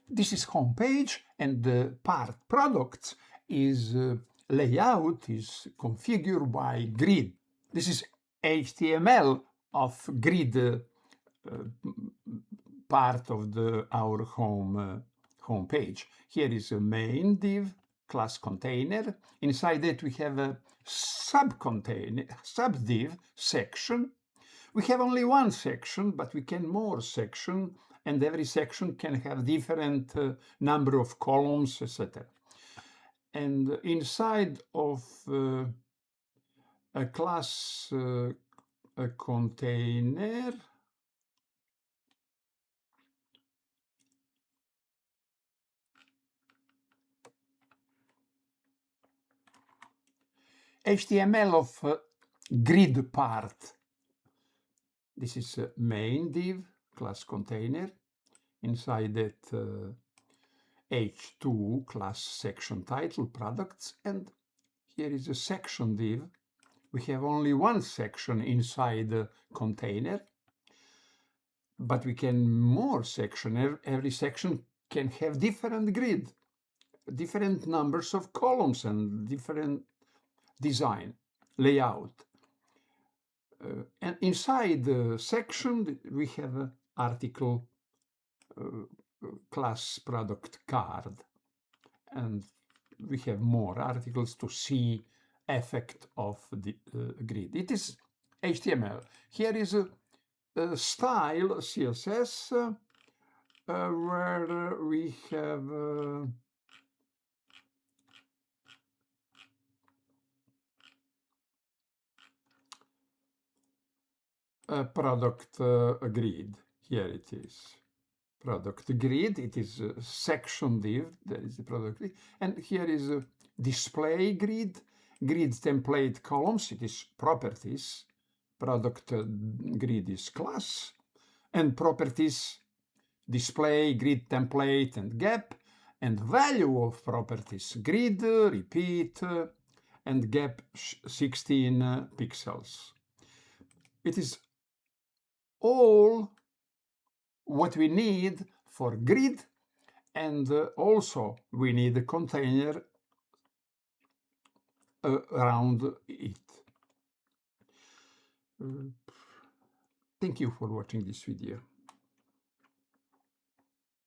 This is home page, and the part products is layout is configured by grid. This is HTML of grid part of our home page. Here is a main div, class container. Inside it we have a subdiv section. We have only one section, but we can more section, and every section can have different number of columns, etc. And inside of a class a container, HTML of grid part. This is a main div, class container. Inside that H2 class section title products, and here is a section div. We have only one section inside the container, but we can more section. Every section can have different grid, different numbers of columns, and different design, layout. And inside the section, we have an article class product card. And we have more articles to see effect of the grid. It is HTML. Here is a style CSS where we have a product grid. Here it is. Product grid, it is a section div, there is the product grid, and here is a display grid, grid template columns, it is properties, product grid is class, and properties display, grid template, and gap, and value of properties grid, repeat, and gap 16 pixels. It is all what we need for grid, and also we need a container around it. Thank you for watching this video.